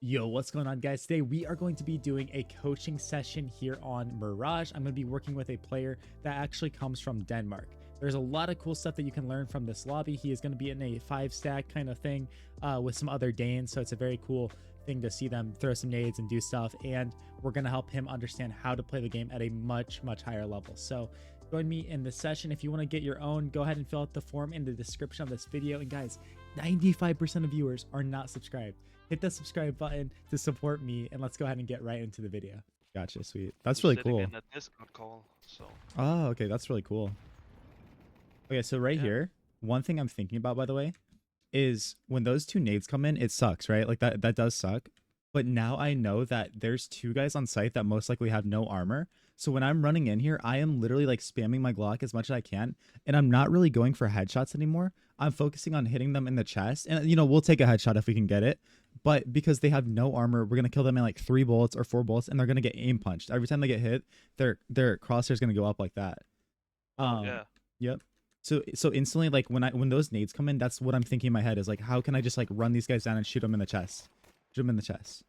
Yo, what's going on, guys? Today we are going to be doing a coaching session here on Mirage. I'm going to be working with a player that actually comes from Denmark. There's a lot of cool stuff that you can learn from this lobby. He is going to be in a 5-stack kind of thing with some other Danes, so it's a very cool thing to see them throw some nades and do stuff, and we're going to help him understand how to play the game at a much higher level. So join me in this session. If you want to get your own, go ahead and fill out the form in the description of this video. And guys, 95% of viewers are not subscribed. Hit the subscribe button to support me, and let's go ahead and get right into the video. Gotcha, sweet. That's really cool. In that Discord call, so. Oh, okay, that's really cool. Okay, so right here, one thing I'm thinking about, by the way, is when those two nades come in, it sucks, right? Like that does suck. But now I know that there's two guys on site that most likely have no armor. So when I'm running in here, I am literally like spamming my Glock as much as I can, and I'm not really going for headshots anymore. I'm focusing on hitting them in the chest, and you know, we'll take a headshot if we can get it. But because they have no armor, we're gonna kill them in like 3 bullets or 4 bullets, and they're gonna get aim punched every time they get hit. Their crosshair is gonna go up like that. Yeah. Yep. So instantly, like when those nades come in, that's what I'm thinking in my head is like, how can I just like run these guys down and shoot them in the chest? Shoot them in the chest.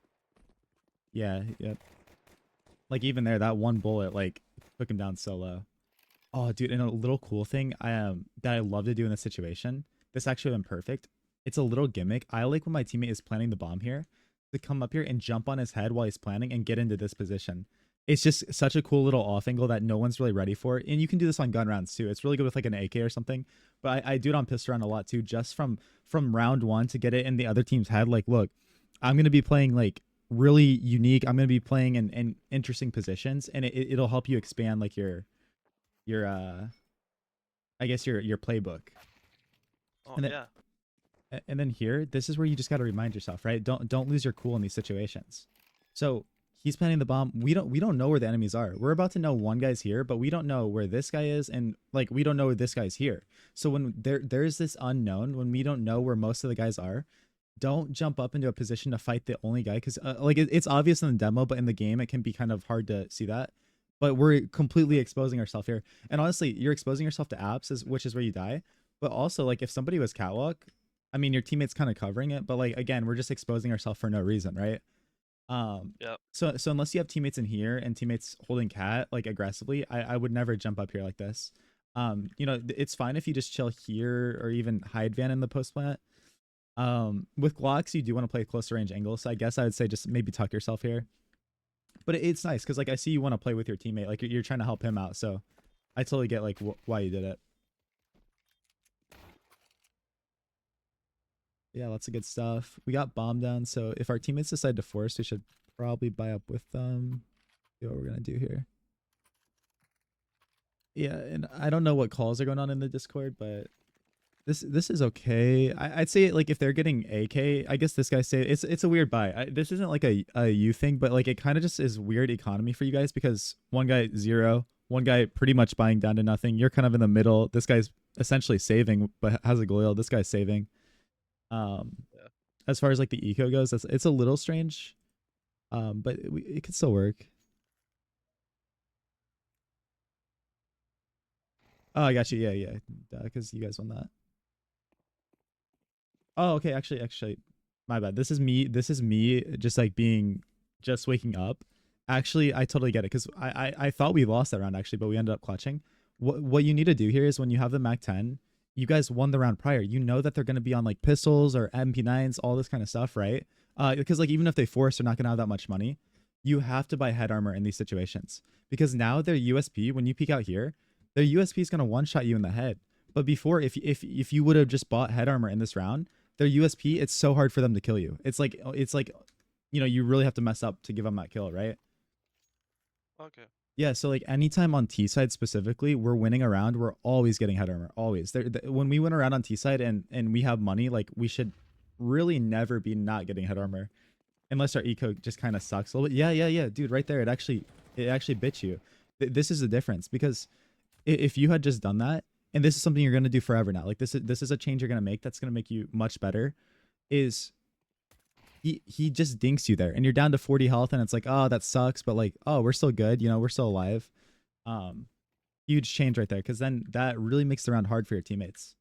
Yeah. Yep. Like even there, that one bullet like took him down so low. Oh, dude, and a little cool thing that I love to do in this situation. This actually would have been perfect. It's a little gimmick. I like when my teammate is planting the bomb here to come up here and jump on his head while he's planting and get into this position. It's just such a cool little off angle that no one's really ready for. And you can do this on gun rounds too. It's really good with like an AK or something. But I do it on pistol round a lot too, just from round one to get it in the other team's head. Like, look, I'm going to be playing like really unique. I'm going to be playing in interesting positions, and it'll help you expand like your I guess your playbook. Oh, and then, yeah. And then here, this is where you just got to remind yourself, right? Don't lose your cool in these situations. So he's planting the bomb. We don't know where the enemies are. We're about to know one guy's here, but we don't know where this guy is, and like we don't know where this guy's here. So when there's this unknown, when we don't know where most of the guys are, don't jump up into a position to fight the only guy, because like it's obvious in the demo, but in the game it can be kind of hard to see that. But we're completely exposing ourselves here, and honestly, you're exposing yourself to apps, which is where you die. But also, like if somebody was catwalk, I mean, your teammate's kind of covering it, but like again, we're just exposing ourselves for no reason, right? Yep. So unless you have teammates in here and teammates holding cat like aggressively, I would never jump up here like this. You know, it's fine if you just chill here or even hide van in the post plant. With Glocks, you do want to play closer range angles, so I guess I would say just maybe tuck yourself here. But it's nice because like I see you want to play with your teammate, like you're trying to help him out, so I totally get like why you did it. Yeah, lots of good stuff. We got bomb down, so if our teammates decide to force, we should probably buy up with them. See what we're gonna do here. Yeah, and I don't know what calls are going on in the Discord, but this is okay. I'd say like if they're getting AK, I guess this guy say it's a weird buy. This isn't like a you thing, but like it kind of just is weird economy for you guys because one guy 0, one guy pretty much buying down to nothing. You're kind of in the middle. This guy's essentially saving, but has a goil. This guy's saving. Yeah. As far as like the eco goes, it's a little strange, but it could still work. Oh, I got you. Yeah, because you guys won that. Oh, okay. Actually, my bad. This is me just like just waking up. Actually, I totally get it because I thought we lost that round actually, but we ended up clutching. What you need to do here is when you have the Mac 10, you guys won the round prior. You know that they're going to be on like pistols or MP9s, all this kind of stuff, right? Because like even if they force, they're not going to have that much money. You have to buy head armor in these situations because now their USP, when you peek out here, their USP is going to one shot you in the head. But before, if you would have just bought head armor in this round, their USP, it's so hard for them to kill you. It's like you know, you really have to mess up to give them that kill, right? Okay. Yeah, so like anytime on T side specifically, we're winning around, we're always getting head armor, always. When we win around on T side and we have money, like we should really never be not getting head armor, unless our eco just kind of sucks a little bit. Yeah, dude, right there, it actually bit you. This is the difference because if you had just done that, and this is something you're gonna do forever now, like this is a change you're gonna make that's gonna make you much better, is he just dinks you there and you're down to 40 health and it's like, oh, that sucks, but like, oh, we're still good, you know, we're still alive. um Huge change right there, because then that really makes the round hard for your teammates.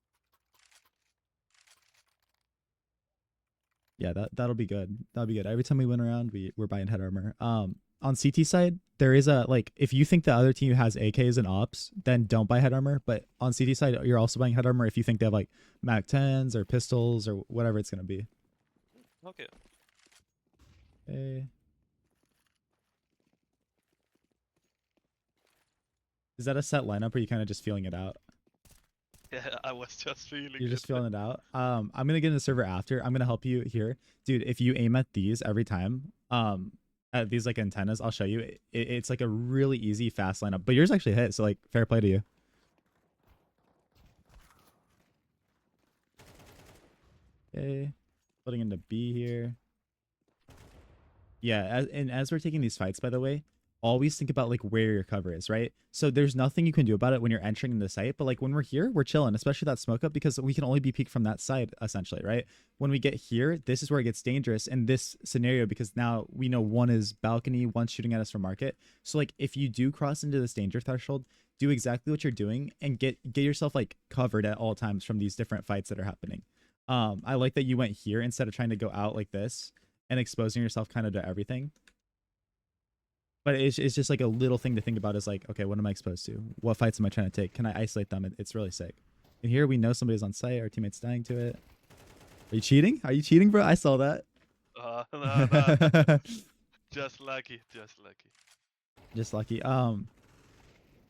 Yeah, that'll be good. That'll be good. Every time we win around, we're buying head armor. On CT side, there is a like if you think the other team has AKs and ops, then don't buy head armor. But on CT side, you're also buying head armor if you think they have like Mac 10s or pistols or whatever it's gonna be. Okay. Okay. Is that a set lineup or are you kind of just feeling it out? Yeah, I was just feeling You're it. just feeling it out. I'm gonna get in the server after. I'm gonna help you here, dude. If you aim at these every time, at these like antennas, I'll show you. It's like a really easy fast lineup. But yours actually hit, so like fair play to you. Okay, putting into B here. Yeah, as we're taking these fights, by the way, always think about like where your cover is, right? So there's nothing you can do about it when you're entering the site, but like when we're here, we're chilling, especially that smoke up because we can only be peeked from that side essentially, right? When we get here, this is where it gets dangerous in this scenario because now we know one is balcony, one's shooting at us from market. So like if you do cross into this danger threshold, do exactly what you're doing and get yourself like covered at all times from these different fights that are happening. I like that you went here instead of trying to go out like this and exposing yourself kind of to everything. But it's just like a little thing to think about is like, okay, what am I exposed to? What fights am I trying to take? Can I isolate them? It's really sick. And here we know somebody's on site. Our teammate's dying to it. Are you cheating? Are you cheating, bro? I saw that. No. Just lucky, just lucky. Just lucky.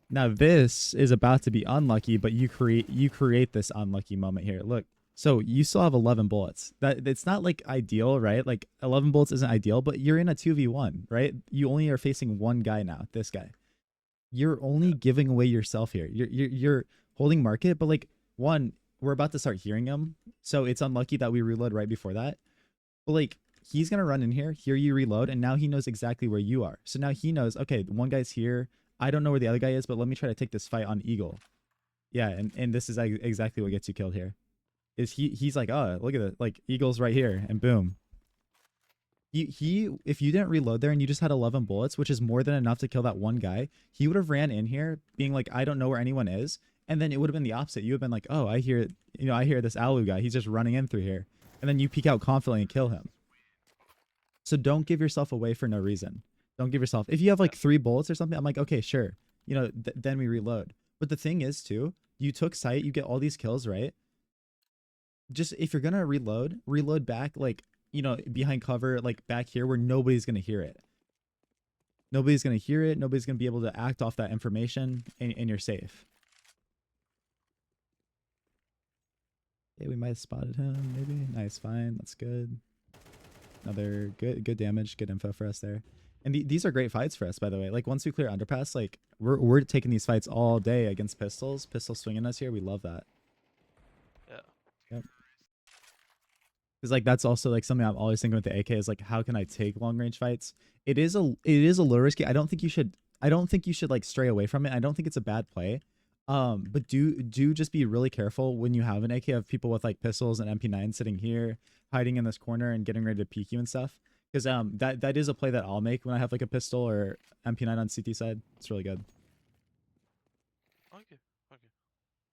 Now this is about to be unlucky, but you create this unlucky moment here. Look, so you still have 11 bullets. That it's not like ideal, right? Like 11 bullets isn't ideal, but you're in a 2v1, right? You only are facing one guy now, this guy. You're only giving away yourself here. You're holding market, but like one, we're about to start hearing him. So it's unlucky that we reload right before that. But like he's gonna run in here, hear you reload, and now he knows exactly where you are. So now he knows, okay, one guy's here. I don't know where the other guy is, but let me try to take this fight on Eagle. Yeah, and this is exactly what gets you killed here. Is he's like, oh, look at it, like Eagle's right here, and boom. He if you didn't reload there and you just had 11 bullets, which is more than enough to kill that one guy, he would have ran in here being like, I don't know where anyone is, and then it would have been the opposite. You would have been like, oh, I hear, I hear this Alu guy. He's just running in through here, and then you peek out confidently and kill him. So don't give yourself away for no reason. Don't give yourself. If you have like 3 bullets or something, I'm like, okay, sure. Then we reload. But the thing is, too, you took sight, you get all these kills, right? Just if you're gonna reload back, like, behind cover, like back here where nobody's gonna hear it. Nobody's gonna hear it. Nobody's gonna be able to act off that information, and you're safe. Yeah, we might have spotted him, maybe. Nice, fine. That's good. Another good damage, good info for us there. And these are great fights for us, by the way. Like once we clear underpass, like we're taking these fights all day against pistols. Pistols swinging us here. We love that. Yeah. Yep. Because like that's also like something I'm always thinking with the AK is like, how can I take long range fights? It is a little risky. I don't think you should like stray away from it. I don't think it's a bad play. But do just be really careful when you have an AK of people with like pistols and MP9 sitting here, hiding in this corner and getting ready to peek you and stuff. Because that is a play that I'll make when I have like a pistol or MP9 on CT side. It's really good. Okay.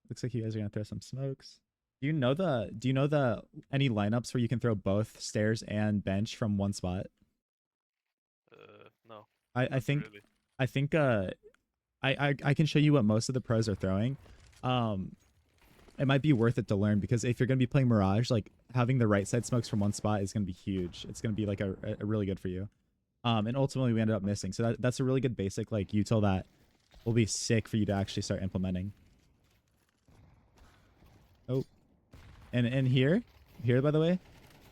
Looks like you guys are gonna throw some smokes. Do you know the any lineups where you can throw both stairs and bench from one spot? No. I think Really. I think I can show you what most of the pros are throwing. It might be worth it to learn because if you're gonna be playing Mirage, like having the right side smokes from one spot is gonna be huge. It's gonna be like a really good for you. And ultimately we ended up missing. So that's a really good basic like util that will be sick for you to actually start implementing. Oh, and here by the way,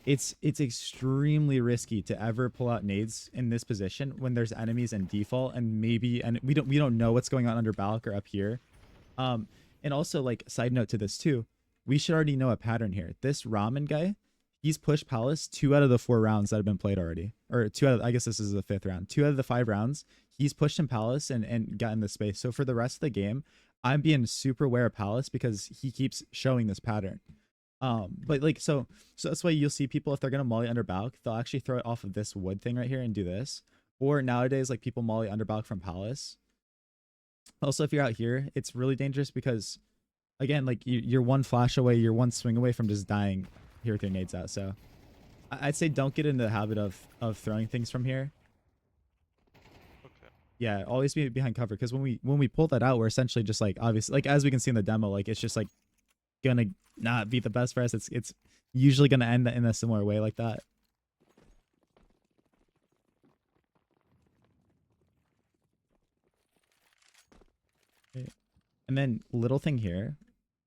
it's extremely risky to ever pull out nades in this position when there's enemies in default and we don't know what's going on under Balak or up here. And also like side note to this too, we should already know a pattern here. This Ramen guy, he's pushed Palace 2 out of the 4 rounds that have been played already, or 2 out of, I guess this is the 5th round. 2 out of the 5 rounds, he's pushed in Palace and gotten the space. So for the rest of the game, I'm being super aware of Palace because he keeps showing this pattern. But like so that's why you'll see people, if they're gonna molly under Balk, they'll actually throw it off of this wood thing right here and do this. Or nowadays, like people molly under Balk from Palace. Also, if you're out here, it's really dangerous because, again, like you're one flash away, you're one swing away from just dying here with your nades out. So I'd say don't get into the habit of throwing things from here. Okay. Yeah, always be behind cover, because when we pull that out, we're essentially just like, obviously, like as we can see in the demo, like it's just like gonna not be the best for us. It's usually gonna end in a similar way like that. Okay. And then little thing here,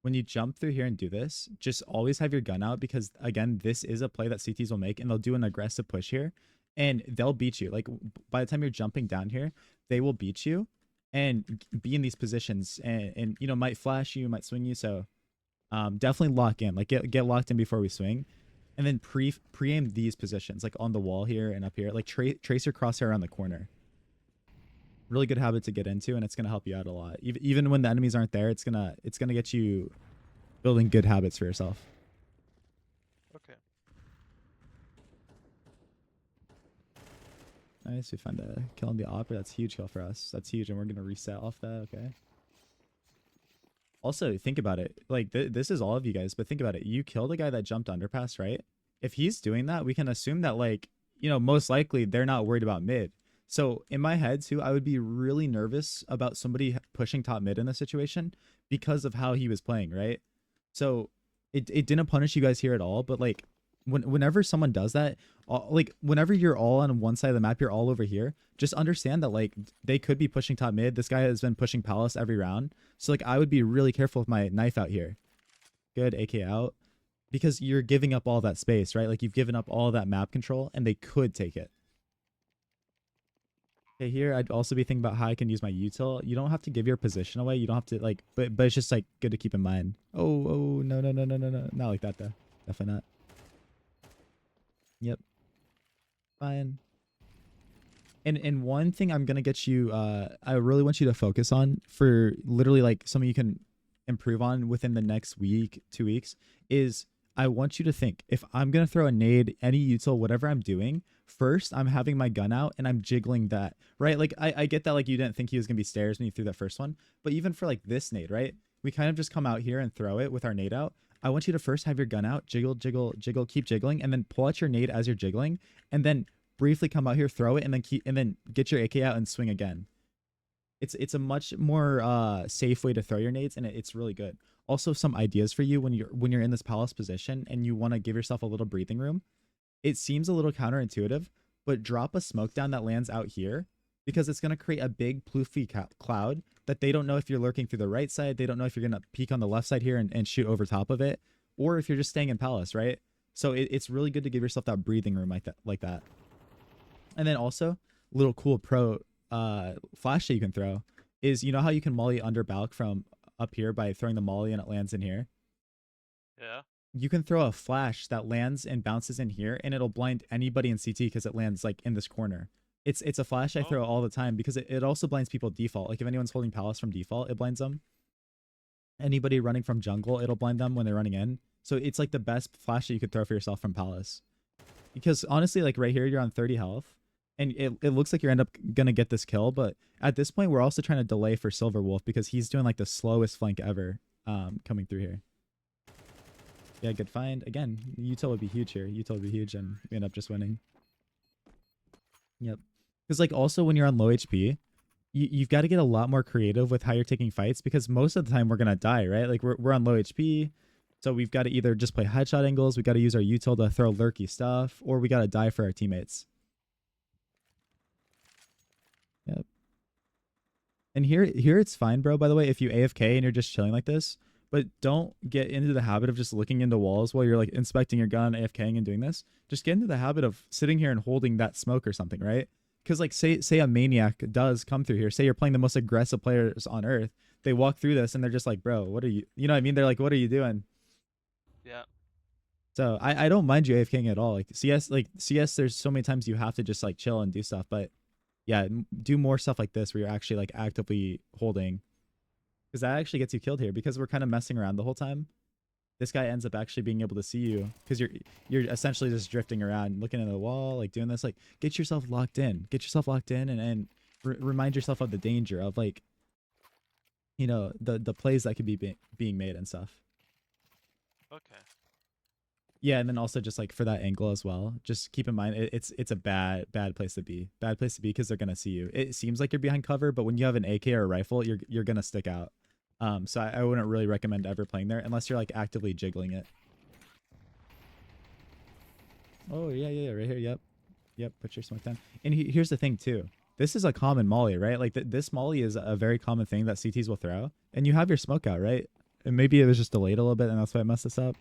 when you jump through here and do this, just always have your gun out, because again, this is a play that CTs will make, and they'll do an aggressive push here and they'll beat you. Like by the time you're jumping down here, they will beat you and be in these positions, and you know, might flash you, might swing you. So definitely lock in, like get locked in before we swing. And then pre-aim these positions, like on the wall here and up here, like trace your crosshair around the corner. Really good habit to get into, and it's going to help you out a lot. Even when the enemies aren't there, it's gonna get you building good habits for yourself. Okay. Nice, we find a kill on the opera. That's a huge kill for us. That's huge, and we're gonna reset off that. Okay. Also, think about it. Like this is all of you guys, but think about it. You killed a guy that jumped underpass, right? If he's doing that, we can assume that, like, you know, most likely they're not worried about mid. So in my head too, I would be really nervous about somebody pushing top mid in this situation because of how he was playing, right? So it didn't punish you guys here at all, but like whenever someone does that, like whenever you're all on one side of the map, you're all over here, just understand that like they could be pushing top mid. This guy has been pushing palace every round, so like I would be really careful with my knife out here. Good, AK out, because you're giving up all that space, right? Like you've given up all that map control, and they could take it. Okay, here I'd also be thinking about how I can use my util. You don't have to give your position away. You don't have to like, but it's just like good to keep in mind. Oh no, not like that though. Definitely not. Yep, fine. And one thing I'm gonna get you, I really want you to focus on, for literally like something you can improve on within the next week, 2 weeks, is I want you to think, if I'm gonna throw a nade, any util, whatever I'm doing, first I'm having my gun out and I'm jiggling that, right? Like I get that, like you didn't think he was gonna be stairs when you threw that first one, but even for like this nade, right? We kind of just come out here and throw it with our nade out. I want you to first have your gun out, jiggle, jiggle, jiggle, keep jiggling, and then pull out your nade as you're jiggling, and then briefly come out here, throw it, and then get your AK out and swing again. It's a much more safe way to throw your nades, and it's really good. Also, some ideas for you when you're in this palace position and you want to give yourself a little breathing room. It seems a little counterintuitive, but drop a smoke down that lands out here, because it's going to create a big ploofy cloud that they don't know if you're lurking through the right side. They don't know if you're going to peek on the left side here and shoot over top of it, or if you're just staying in palace, right? So it's really good to give yourself that breathing room like that. And then also, little cool pro flash that you can throw is, you know how you can molly under balk from up here by throwing the molly and it lands in here? Yeah. You can throw a flash that lands and bounces in here, and it'll blind anybody in CT because it lands like in this corner. It's a flash I throw all the time, because it also blinds people default. Like if anyone's holding palace from default, it blinds them. Anybody running from jungle, it'll blind them when they're running in. So it's like the best flash that you could throw for yourself from palace. Because honestly, like right here, you're on 30 health, and it looks like you're end up gonna get this kill, but at this point we're also trying to delay for Silver Wolf, because he's doing like the slowest flank ever coming through here. Yeah, good find. Again, util would be huge here. Util would be huge, and we end up just winning. Yep. Because like also when you're on low HP, you've got to get a lot more creative with how you're taking fights, because most of the time we're gonna die, right? Like we're on low HP. So we've got to either just play headshot angles, we got to use our util to throw lurky stuff, or we got to die for our teammates. Yep. And here it's fine, bro, by the way, if you AFK and you're just chilling like this, but don't get into the habit of just looking into walls while you're like inspecting your gun, AFKing and doing this. Just get into the habit of sitting here and holding that smoke or something, right? Because like say a maniac does come through here, say you're playing the most aggressive players on earth, they walk through this and they're just like, bro, what are you know what I mean? They're like, what are you doing? Yeah. So I don't mind you AFKing at all. Like CS, there's so many times you have to just like chill and do stuff. But yeah, do more stuff like this where you're actually like actively holding, because that actually gets you killed here, because we're kind of messing around the whole time. This guy ends up actually being able to see you, because you're essentially just drifting around, looking at the wall, like doing this. Like get yourself locked in, and remind yourself of the danger of, like, you know, the plays that could be being made and stuff. Okay. Yeah, and then also just like for that angle as well, just keep in mind it's a bad place to be. Bad place to be because they're gonna see you. It seems like you're behind cover, but when you have an AK or a rifle, you're gonna stick out. So I wouldn't really recommend ever playing there unless you're like actively jiggling it. Oh yeah, right here. Yep. Put your smoke down. And here's the thing too. This is a common molly, right? Like this molly is a very common thing that CTs will throw, and you have your smoke out, right? And maybe it was just delayed a little bit, and that's why I messed this up.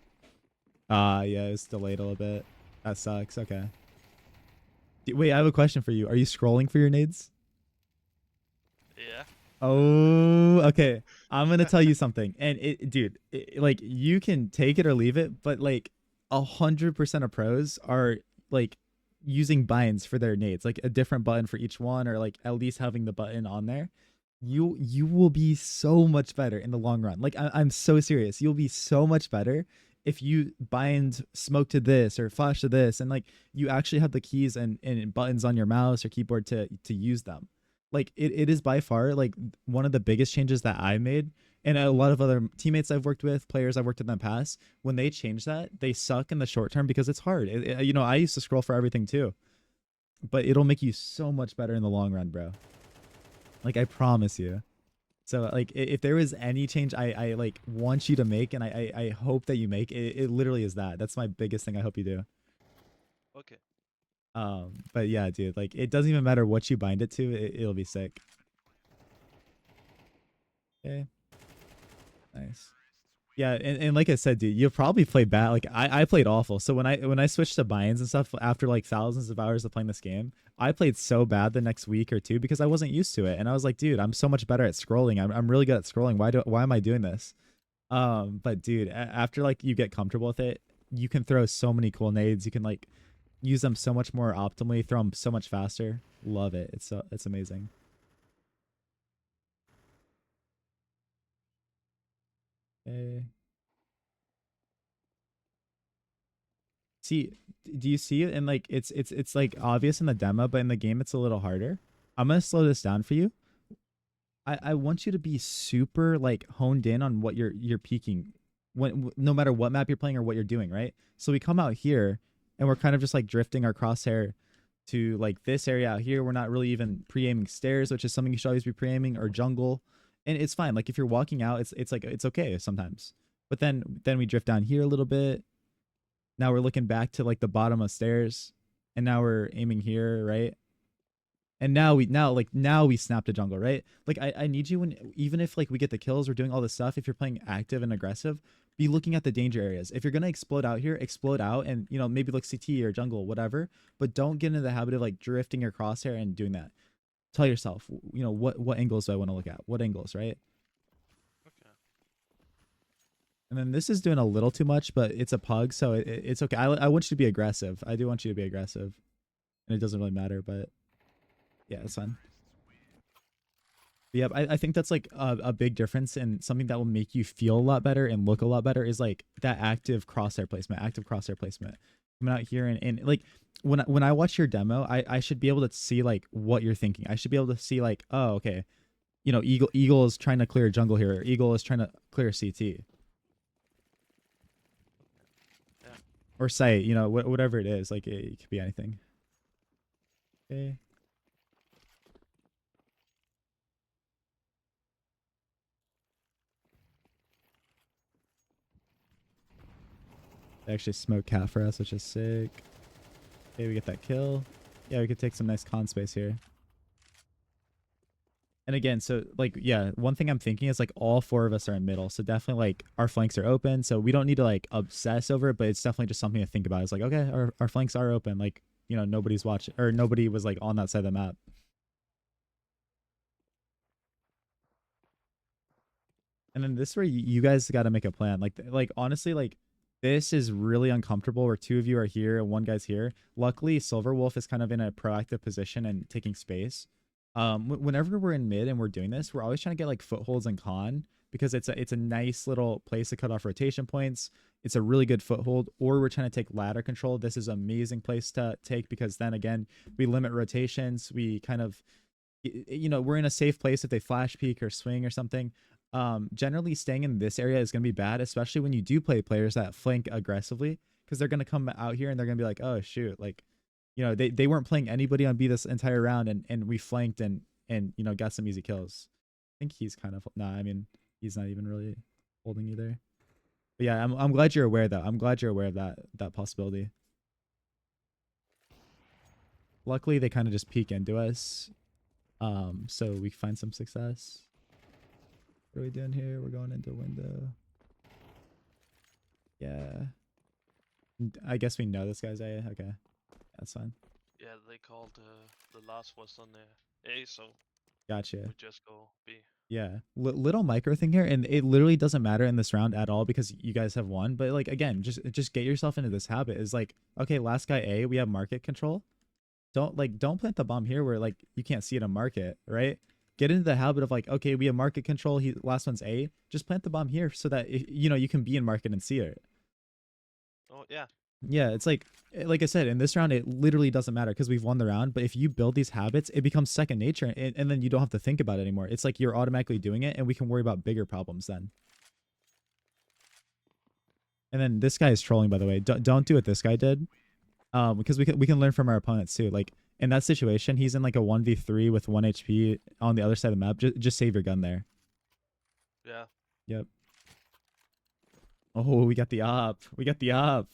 Yeah, it's delayed a little bit. That sucks. Okay. Wait, I have a question for you. Are you scrolling for your nades? Yeah. Oh, okay. I'm gonna tell you something, and dude, like you can take it or leave it, but like 100% of pros are like using binds for their nades, like a different button for each one, or like at least having the button on there. You will be so much better in the long run. Like I'm so serious. You'll be so much better if you bind smoke to this or flash to this, and like you actually have the keys and buttons on your mouse or keyboard to use them. Like it is by far like one of the biggest changes that I made, and a lot of other teammates I've worked with, players I've worked with in the past, when they change that, they suck in the short term because it's hard. You know, I used to scroll for everything too, but it'll make you so much better in the long run, bro. Like I promise you. So like if there was any change I like want you to make, and I hope that you make it, it literally is that. That's my biggest thing I hope you do. Okay. But yeah, dude, like it doesn't even matter what you bind it to, it'll be sick. Okay, nice. Yeah, and like I said, dude, you'll probably play bad. Like I played awful. So when I switched to binds and stuff after like thousands of hours of playing this game, I played so bad the next week or two because I wasn't used to it. And I was like, dude, I'm so much better at scrolling. I'm really good at scrolling. Why am I doing this? But dude, after like you get comfortable with it, you can throw so many cool nades. You can like use them so much more optimally, throw them so much faster. Love it. It's amazing. Okay. See, do you see it? And like it's like obvious in the demo, but in the game it's a little harder. I'm gonna slow this down for you. I want you to be super like honed in on what you're peeking when no matter what map you're playing or what you're doing, right? So we come out here and we're kind of just like drifting our crosshair to like this area out here. We're not really even pre-aiming stairs, which is something you should always be pre-aiming, or jungle. And it's fine. Like if you're walking out, it's like it's okay sometimes. But then we drift down here a little bit. Now we're looking back to like the bottom of stairs, and now we're aiming here, right? And now we snap to jungle, right? Like I need you, when even if like we get the kills, we're doing all this stuff, if you're playing active and aggressive, be looking at the danger areas. If you're gonna explode out here, explode out, and you know, maybe look CT or jungle, whatever, but don't get into the habit of like drifting your crosshair and doing that. Tell yourself, you know, what angles do I want to look at? What angles, right? Okay. And then this is doing a little too much, but it's a pug, so it's okay. I want you to be aggressive. I do want you to be aggressive, and it doesn't really matter, but yeah, it's fine. Yeah, I think that's like a big difference, and something that will make you feel a lot better and look a lot better is like that active crosshair placement, Coming out here and like when I watch your demo, I should be able to see like what you're thinking. I should be able to see like, oh, okay, you know, Eagle is trying to clear jungle here. Or Eagle is trying to clear CT Yeah. or site, you know, whatever it is. Like it could be anything. Okay. They actually smoke cat for us, which is sick. Okay, we get that kill. Yeah, we could take some nice con space here. And again, so like, yeah, one thing I'm thinking is like all four of us are in middle. So definitely like our flanks are open. So we don't need to like obsess over it, but it's definitely just something to think about. It's like, okay, our flanks are open. Like, you know, nobody's watching, or nobody was like on that side of the map. And then this is where you guys got to make a plan. Like honestly, like this is really uncomfortable where two of you are here and one guy's here. Luckily, Silver Wolf is kind of in a proactive position and taking space. Whenever we're in mid and we're doing this, we're always trying to get like footholds and con, because it's a nice little place to cut off rotation points. It's a really good foothold. Or we're trying to take ladder control. This is an amazing place to take, because then again, we limit rotations. We kind of, you know, we're in a safe place if they flash peek or swing or something. Generally staying in this area is going to be bad, especially when you do play players that flank aggressively, because they're gonna come out here and they're gonna be like, oh shoot, like, they weren't playing anybody on B this entire round, and we flanked and got some easy kills. I think he's kind of nah. I mean, he's not even really holding either. But yeah, I'm glad you're aware though. I'm glad you're aware of that possibility. Luckily, they kind of just peek into us, so we find some success. What are we doing here? We're going into window. Yeah. I guess we know this guy's A. Okay, that's fine. Yeah, they called the last was on the A, so Gotcha. we just go B. Yeah, little micro thing here, and it literally doesn't matter in this round at all because you guys have won. But like again, just get yourself into this habit. Is like, okay, last guy A, we have market control. Don't plant the bomb here where like you can't see it on market, right? Get into the habit of like, okay, we have market control. Last one's A. Just plant the bomb here so that you can be in market and see it. Oh yeah. Yeah, it's like I said, in this round, it literally doesn't matter because we've won the round. But if you build these habits, it becomes second nature, and then you don't have to think about it anymore. It's like you're automatically doing it, and we can worry about bigger problems then. And then this guy is trolling, by the way. Don't do what this guy did, because we can learn from our opponents too. Like in that situation, he's in like a 1v3 with 1 HP on the other side of the map. Just save your gun there. Yeah. Yep. Oh, we got the op. We got the op.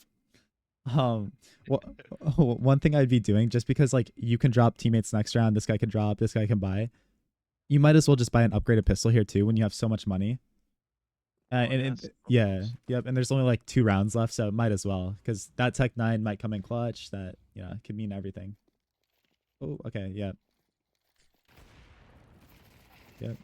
Well, one thing I'd be doing, just because like you can drop teammates next round, this guy can drop, this guy can buy. You might as well just buy an upgraded pistol here too when you have so much money. Yeah, yep. And there's only like 2 rounds left, so might as well, because that Tech 9 might come in clutch. That could mean everything. Oh, okay, yeah, yep.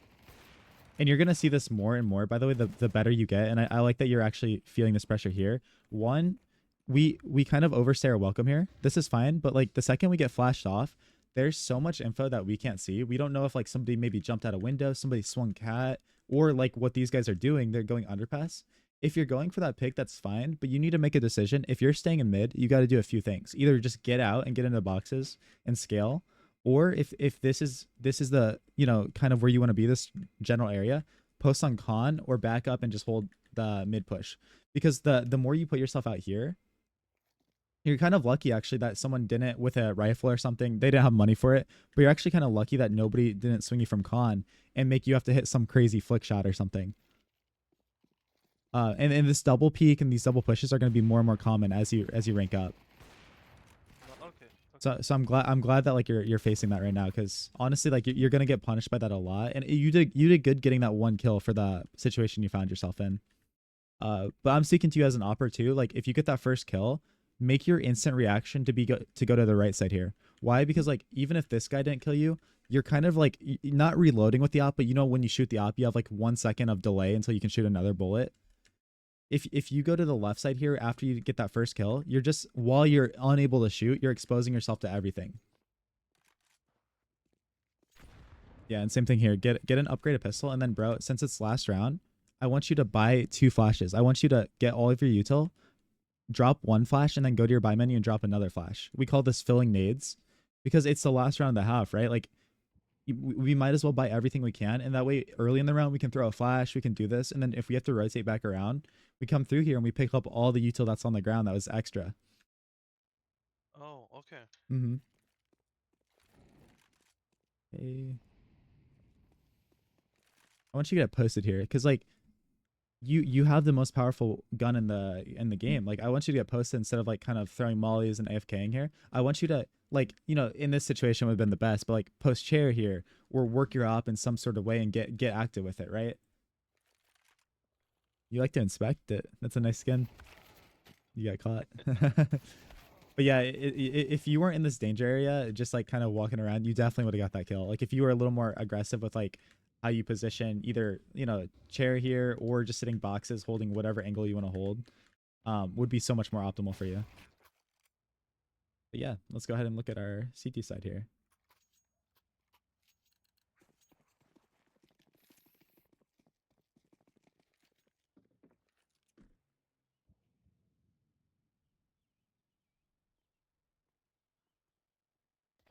And you're gonna see this more and more. By the way, the better you get, and I like that you're actually feeling this pressure here. One, we kind of overstay our welcome here. This is fine, but like the second we get flashed off, there's so much info that we can't see. We don't know if like somebody maybe jumped out a window, somebody swung cat, or like what these guys are doing. They're going underpass. If you're going for that pick, that's fine, but you need to make a decision. If you're staying in mid, you got to do a few things. Either just get out and get into boxes and scale, or if this is the kind of where you want to be, this general area, post on con or back up and just hold the mid push, because the more you put yourself out here, you're kind of lucky actually that someone didn't with a rifle or something. They didn't have money for it, but you're actually kind of lucky that nobody didn't swing you from con and make you have to hit some crazy flick shot or something. And this double peek and these double pushes are going to be more and more common as you rank up. Okay. So I'm glad that like you're facing that right now, because honestly like you're going to get punished by that a lot, and you did good getting that 1 kill for the situation you found yourself in. But I'm speaking to you as an opper too. Like if you get that first kill, make your instant reaction to go to the right side here. Why? Because like even if this guy didn't kill you, you're kind of like not reloading with the op, but when you shoot the op, you have like 1 second of delay until you can shoot another bullet. If you go to the left side here after you get that first kill, you're just, while you're unable to shoot, you're exposing yourself to everything. Yeah, and same thing here. Get an upgraded pistol, and then bro, since it's last round, I want you to buy 2 flashes. I want you to get all of your util, drop 1 flash, and then go to your buy menu and drop another flash. We call this filling nades, because it's the last round of the half, right? Like we might as well buy everything we can, and that way early in the round we can throw a flash, we can do this, and then if we have to rotate back around, we come through here and we pick up all the util that's on the ground that was extra. Oh, okay. Mm-hmm. Hey, I want you to get posted here, because like you have the most powerful gun in the game. Like I want you to get posted instead of like kind of throwing mollies and AFKing here. I want you to like, in this situation would have been the best, but like post chair here or work your op in some sort of way and get active with it, right? You like to inspect it. That's a nice skin. You got caught. But yeah, if you weren't in this danger area, just like kind of walking around, you definitely would have got that kill. Like if you were a little more aggressive with like how you position, either chair here or just sitting boxes, holding whatever angle you want to hold, would be so much more optimal for you. But yeah, let's go ahead and look at our CT side here.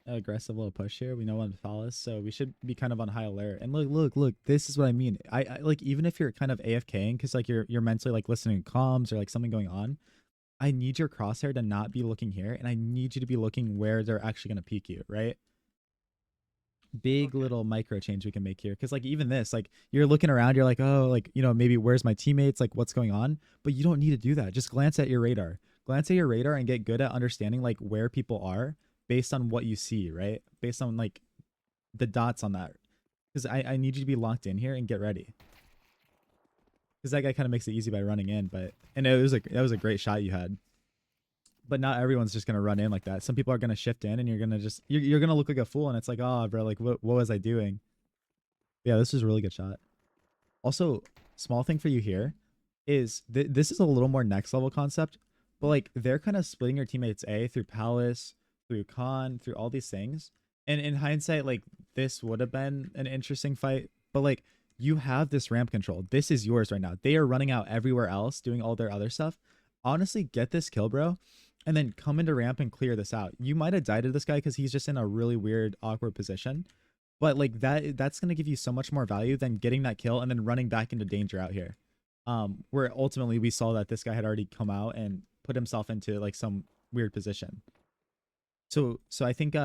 Aggressive little push here. We know when to follow us, so we should be kind of on high alert. And look, this is what I mean. I like, even if you're kind of AFKing because like you're mentally like listening to comms or like something going on, I need your crosshair to not be looking here, and I need you to be looking where they're actually going to peek you, right? Big Okay. little micro change we can make here. Because like even this, like you're looking around, you're like, oh, like, you know, maybe where's my teammates? Like what's going on? But you don't need to do that. Just glance at your radar. Glance at your radar and get good at understanding like where people are based on what you see, right? Based on like the dots on that. Because I need you to be locked in here and get ready. Because that guy kind of makes it easy by running in, but and it was that was a great shot you had. But not everyone's just gonna run in like that. Some people are gonna shift in, and you're gonna just you're gonna look like a fool, and it's like, oh, bro, like what was I doing? Yeah, this is a really good shot. Also, small thing for you here is this is a little more next level concept, but like they're kind of splitting your teammates A through Palace, through Khan, through all these things. And in hindsight, like this would have been an interesting fight, but like you have this ramp control. This is yours right now. They are running out everywhere else, doing all their other stuff. Honestly, get this kill, bro, and then come into ramp and clear this out. You might have died to this guy because he's just in a really weird, awkward position. But like that's gonna give you so much more value than getting that kill and then running back into danger out here. Where ultimately we saw that this guy had already come out and put himself into like some weird position. So I think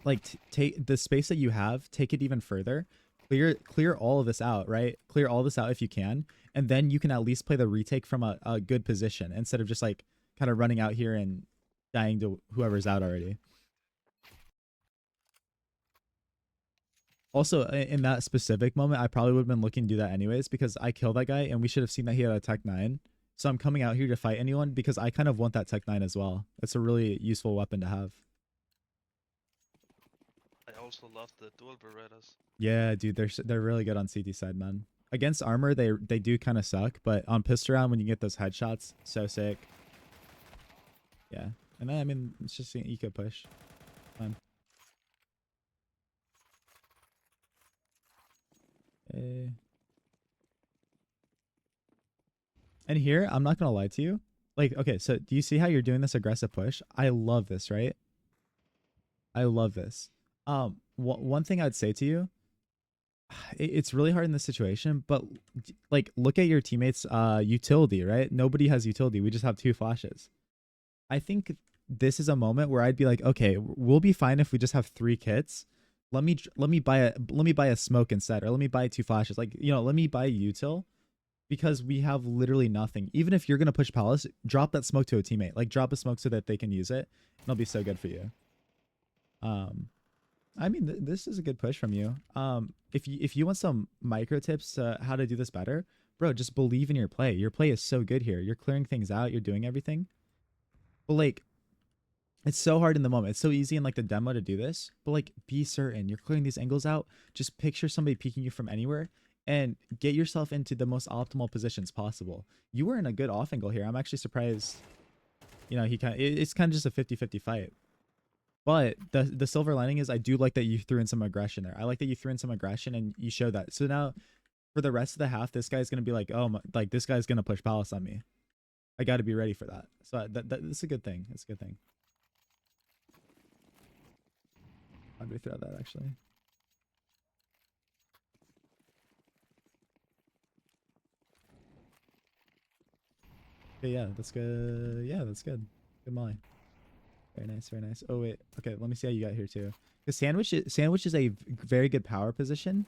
like take the space that you have, take it even further. Clear all of this out, right? Clear all this out if you can, and then you can at least play the retake from a good position instead of just like kind of running out here and dying to whoever's out already. Also, in that specific moment, I probably would have been looking to do that anyways because I killed that guy and we should have seen that he had a Tech 9. So I'm coming out here to fight anyone because I kind of want that Tech 9 as well. It's a really useful weapon to have. I also love the dual Berettas. Yeah, dude, they're really good on CT side, man. Against armor, they do kind of suck, but on pistol round when you get those headshots, so sick. Yeah, and then I mean it's just an eco push. Fun. Eh. And here, I'm not gonna lie to you. Like, okay, so do you see how you're doing this aggressive push? I love this, right? I love this. One thing I'd say to you, it's really hard in this situation, but like, look at your teammates' utility, right? Nobody has utility. We just have 2 flashes. I think this is a moment where I'd be like, okay, we'll be fine if we just have 3 kits. Let me buy a smoke instead, or let me buy 2 flashes. Like, you know, let me buy util because we have literally nothing. Even if you're gonna push Palace, drop that smoke to a teammate. Like drop a smoke so that they can use it. It'll be so good for you. I mean, this is a good push from you. If you want some micro tips how to do this better, bro, just believe in your play. Your play is so good here. You're clearing things out. You're doing everything. But like, it's so hard in the moment. It's so easy in like the demo to do this. But like, be certain you're clearing these angles out. Just picture somebody peeking you from anywhere and get yourself into the most optimal positions possible. You were in a good off angle here. I'm actually surprised. You know, it's kind of just a 50-50 fight. But the silver lining is I do like that you threw in some aggression there. I like that you threw in some aggression and you showed that. So now for the rest of the half, this guy's going to be like, oh, my, like this guy's going to push Palace on me. I got to be ready for that. So that's a good thing. It's a good thing. How'd we throw that actually? Okay, yeah, that's good. Yeah, that's good. Good molly. Very nice, very nice. Oh wait, okay. Let me see how you got here too. Because sandwich is a very good power position,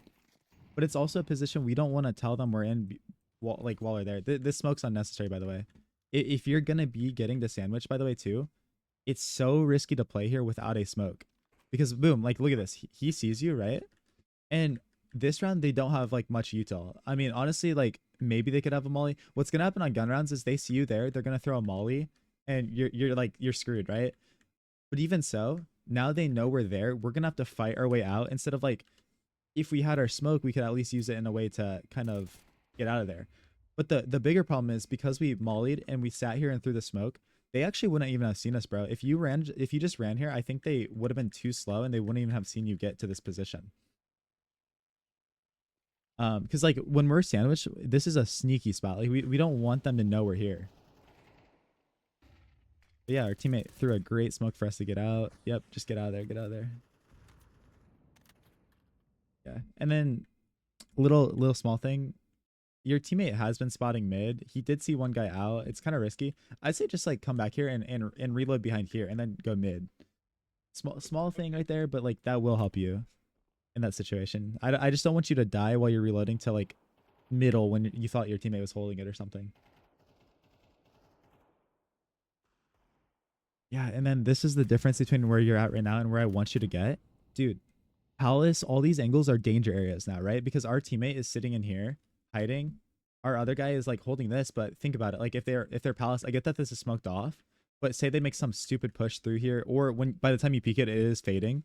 but it's also a position we don't want to tell them we're in, while they're there. This smoke's unnecessary, by the way. If you're gonna be getting the sandwich, by the way, too, it's so risky to play here without a smoke, because boom, like look at this. He sees you, right? And this round they don't have like much util. I mean, honestly, like maybe they could have a molly. What's gonna happen on gun rounds is they see you there, they're gonna throw a molly, and you're screwed, right? But even so, now they know we're there. We're gonna have to fight our way out instead of like, if we had our smoke, we could at least use it in a way to kind of get out of there. But the bigger problem is because we mollied and we sat here and threw the smoke, they actually wouldn't even have seen us, bro. If you just ran here, I think they would have been too slow and they wouldn't even have seen you get to this position. Because like when we're sandwiched, this is a sneaky spot. Like we don't want them to know we're here. But yeah, our teammate threw a great smoke for us to get out. Yep, just get out of there. Get out of there. Yeah, and then little small thing. your teammate has been spotting mid. He did see one guy out. It's kind of risky. I'd say just like come back here and reload behind here and then go mid. Small thing right there, but like that will help you in that situation. I just don't want you to die while you're reloading to like middle when you thought your teammate was holding it or something. Yeah, and then this is the difference between where you're at right now and where I want you to get. Dude, Palace, all these angles are danger areas now, right? Because our teammate is sitting in here hiding. Our other guy is like holding this, but think about it. Like if they're Palace, I get that this is smoked off, but say they make some stupid push through here, or when by the time you peek it, it is fading.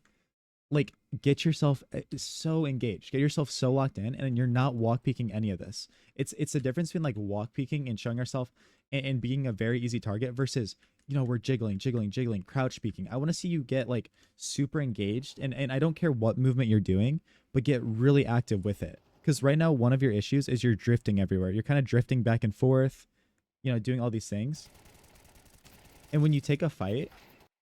Like get yourself so engaged, get yourself so locked in, and you're not walk peeking any of this. It's the difference between like walk peeking and showing ourselves and being a very easy target versus we're jiggling, crouch peeking. I want to see you get like super engaged, and I don't care what movement you're doing, but get really active with it. Because right now one of your issues is you're drifting everywhere. You're kind of drifting back and forth, doing all these things. And when you take a fight,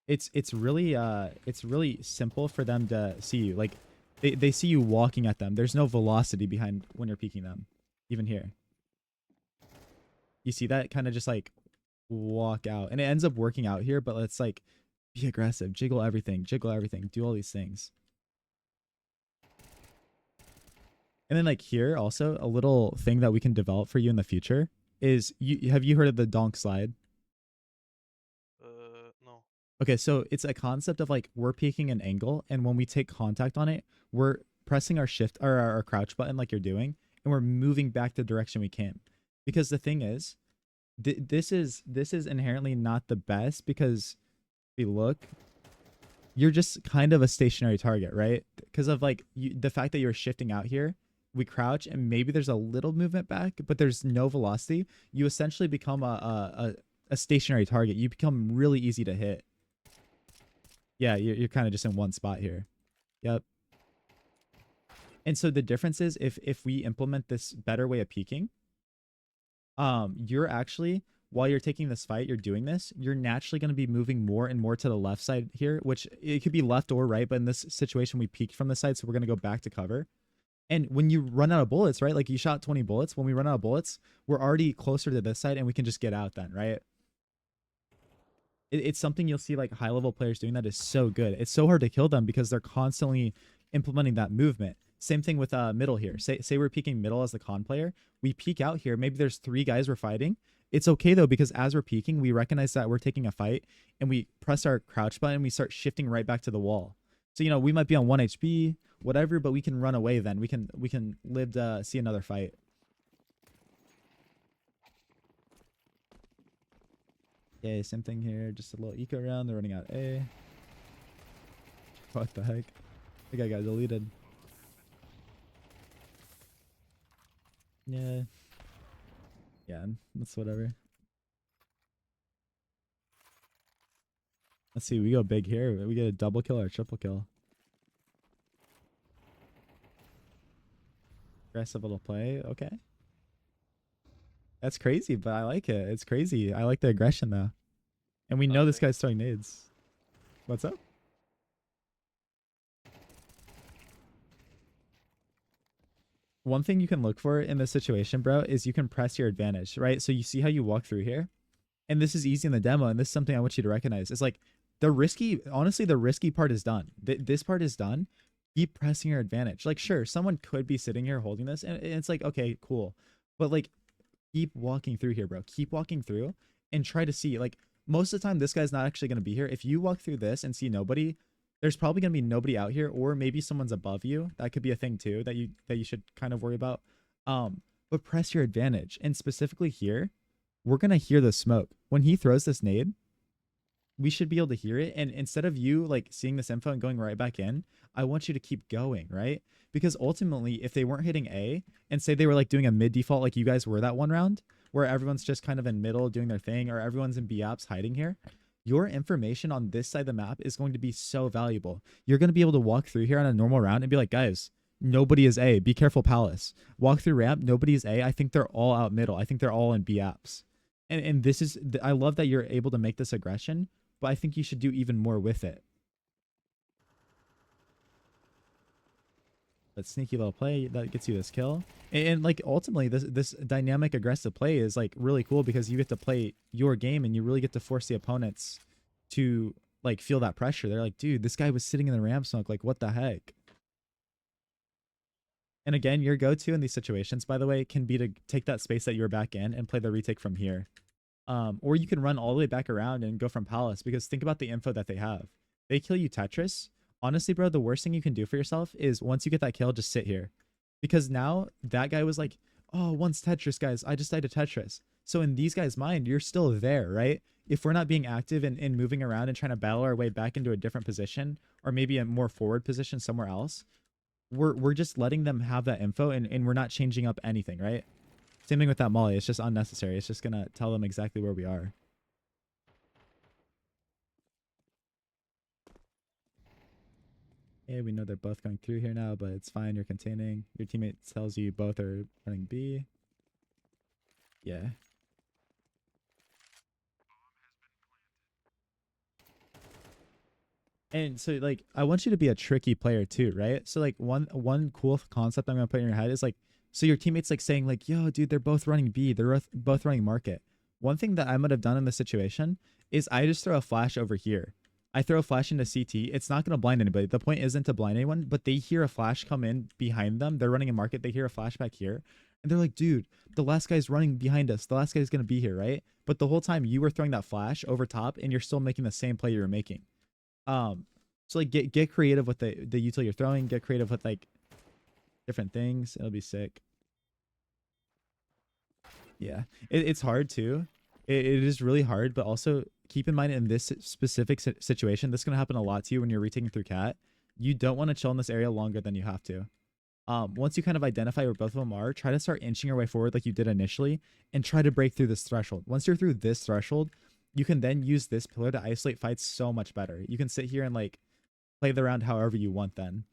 it's really simple for them to see you. Like they see you walking at them. There's no velocity behind when you're peeking them. Even here. You see that kind of just like walk out. And it ends up working out here, but let's like be aggressive, jiggle everything, do all these things. And then like here also a little thing that we can develop for you in the future is have you heard of the donk slide? No. Okay, so it's a concept of like we're peeking an angle, and when we take contact on it, we're pressing our shift or our crouch button like you're doing, and we're moving back the direction we came. Because the thing is, this is inherently not the best because if you look, you're just kind of a stationary target, right? Because of like the fact that you're shifting out here, we crouch and maybe there's a little movement back, but there's no velocity. You essentially become a stationary target. You become really easy to hit. Yeah, you're kind of just in one spot here. Yep. And so the difference is if we implement this better way of peeking, you're actually, while you're taking this fight, you're doing this, you're naturally going to be moving more and more to the left side here, which it could be left or right, but in this situation, we peeked from the side, so we're going to go back to cover. And when you run out of bullets, right, like you shot 20 bullets, when we run out of bullets, we're already closer to this side and we can just get out then, right? It's something you'll see like high level players doing that is so good. It's so hard to kill them because they're constantly implementing that movement. Same thing with middle here. Say we're peeking middle as the con player. We peek out here. Maybe there's 3 guys we're fighting. It's okay though, because as we're peeking, we recognize that we're taking a fight and we press our crouch button and we start shifting right back to the wall. So, we might be on 1 HP, whatever, but we can run away then. We can live to see another fight. Okay, same thing here. Just a little eco round. They're running out A. What the heck? I think I got deleted. Yeah. Yeah, that's whatever. Let's see. We go big here. We get a double kill or a triple kill. Aggressive little play. Okay. That's crazy, but I like it. It's crazy. I like the aggression though. And we know this guy's throwing nades. What's up? One thing you can look for in this situation, bro, is you can press your advantage, right? So you see how you walk through here? And this is easy in the demo, and this is something I want you to recognize. It's like honestly, the risky part is done. This part is done. Keep pressing your advantage. Like, sure, someone could be sitting here holding this, and it's like, okay, cool. But like, keep walking through here, bro. Keep walking through and try to see, like, most of the time, this guy's not actually going to be here. If you walk through this and see nobody, there's probably going to be nobody out here, or maybe someone's above you. That could be a thing too that you should kind of worry about. But press your advantage. And specifically here, we're going to hear the smoke. When he throws this nade, we should be able to hear it. And instead of you like seeing this info and going right back in, I want you to keep going, right? Because ultimately, if they weren't hitting A and say they were like doing a mid default like you guys were that one round, where everyone's just kind of in middle doing their thing, or everyone's in B apps hiding here, your information on this side of the map is going to be so valuable. You're going to be able to walk through here on a normal round and be like, guys, nobody is A. Be careful, Palace. Walk through ramp, nobody is A. I think they're all out middle. I think they're all in B apps. And this is, I love that you're able to make this aggression, but I think you should do even more with it. But sneaky little play that gets you this kill. And like ultimately this dynamic aggressive play is like really cool because you get to play your game and you really get to force the opponents to like feel that pressure. They're like, dude, this guy was sitting in the ramp smoke. Like, what the heck? And again, your go-to in these situations, by the way, can be to take that space that you're back in and play the retake from here. Or you can run all the way back around and go from Palace because think about the info that they have. They kill you Tetris. Honestly, bro, the worst thing you can do for yourself is once you get that kill, just sit here. Because now that guy was like, oh, once Tetris, guys, I just died to Tetris. So in these guys' mind, you're still there, right? If we're not being active and moving around and trying to battle our way back into a different position or maybe a more forward position somewhere else, we're just letting them have that info and we're not changing up anything, right? Same thing with that molly. It's just unnecessary. It's just gonna tell them exactly where we are. Yeah, we know they're both going through here now, but it's fine. You're containing. Your teammate tells you both are running B. Yeah. And so like I want you to be a tricky player too, right? So like one cool concept I'm gonna put in your head is like, so your teammates like saying like, yo, dude, they're both running B, they're both running market. One thing that I might have done in this situation is I just throw a flash over here. I throw a flash into CT. It's not gonna blind anybody. The point isn't to blind anyone, but they hear a flash come in behind them. They're running a market. They hear a flash back here, and they're like, dude, the last guy's running behind us. The last guy's gonna be here, right? But the whole time you were throwing that flash over top, and you're still making the same play you were making. So like get creative with the util you're throwing. Get creative with like different things. It'll be sick. Yeah, it's hard too. It is really hard, but also keep in mind in this specific situation, this is gonna happen a lot to you when you're retaking through cat. You don't want to chill in this area longer than you have to. Once you kind of identify where both of them are, try to start inching your way forward like you did initially, and try to break through this threshold. Once you're through this threshold, you can then use this pillar to isolate fights so much better. You can sit here and like play the round however you want then.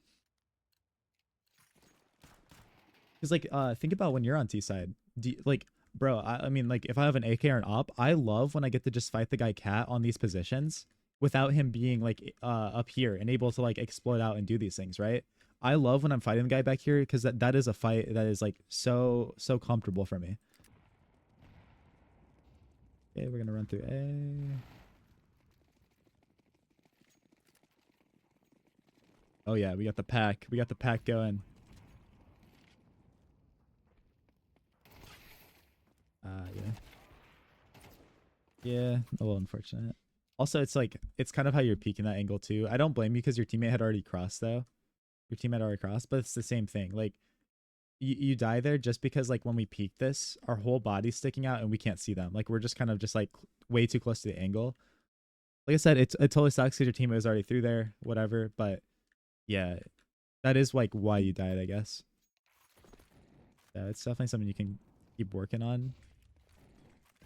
Because like think about when you're on T side. Like bro, I mean like if I have an AK or an op, I love when I get to just fight the guy cat on these positions without him being like up here and able to like explode out and do these things, right? I love when I'm fighting the guy back here because that is a fight that is like so comfortable for me. Okay, we're gonna run through A. Oh yeah, we got the pack. We got the pack going. Yeah. Yeah, a little unfortunate. Also, it's like, it's kind of how you're peeking that angle too. I don't blame you because your teammate had already crossed though. Your teammate already crossed, but it's the same thing. Like, you die there just because like when we peek this, our whole body's sticking out and we can't see them. Like, we're just kind of just like way too close to the angle. Like I said, it totally sucks because your teammate was already through there, whatever. But yeah, that is like why you died, I guess. Yeah, it's definitely something you can keep working on,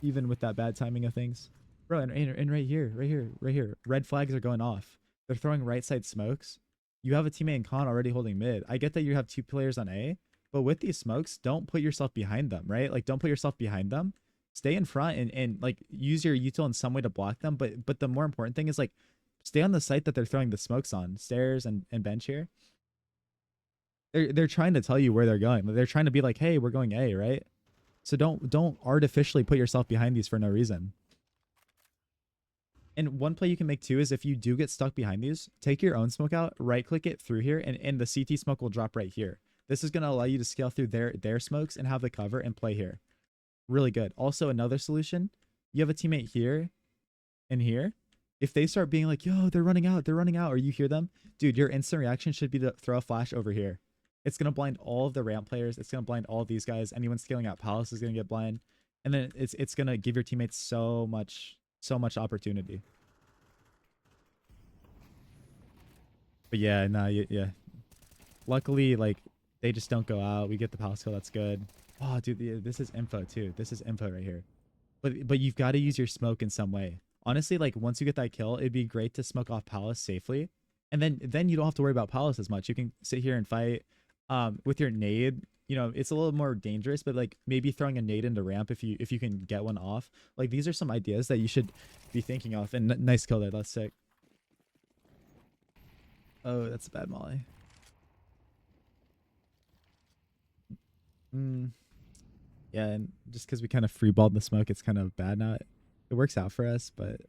even with that bad timing of things. Bro, and right here, right here, red flags are going off. They're throwing right side smokes. You have a teammate in con already holding mid. I get that you have two players on A, but with these smokes, don't put yourself behind them, right? Like, don't put yourself behind them. Stay in front and like use your util in some way to block them. But the more important thing is like stay on the site that they're throwing the smokes on, stairs and bench here. They're trying to tell you where they're going. They're trying to be like, hey, we're going A, right? So don't artificially put yourself behind these for no reason. And one play you can make too is if you do get stuck behind these, take your own smoke out, right click it through here, and the CT smoke will drop right here. This is going to allow you to scale through their smokes and have the cover and play here. Really good. Also, another solution, you have a teammate here and here. If they start being like, yo, they're running out, or you hear them, dude, your instant reaction should be to throw a flash over here. It's going to blind all of the ramp players. It's going to blind all of these guys. Anyone scaling out Palace is going to get blind. And then it's going to give your teammates so much opportunity. But yeah, no, yeah. Luckily, like, they just don't go out. We get the Palace kill. That's good. Oh, dude, this is info too. This is info right here. But you've got to use your smoke in some way. Honestly, like once you get that kill, it'd be great to smoke off Palace safely. And then you don't have to worry about Palace as much. You can sit here and fight with your nade. You know, it's a little more dangerous, but like maybe throwing a nade into ramp if you can get one off. Like these are some ideas that you should be thinking of. And nice kill there. That's sick. Oh, that's a bad molly. Mm, yeah, and just because we kind of freeballed the smoke, it's kind of bad now. It works out for us, but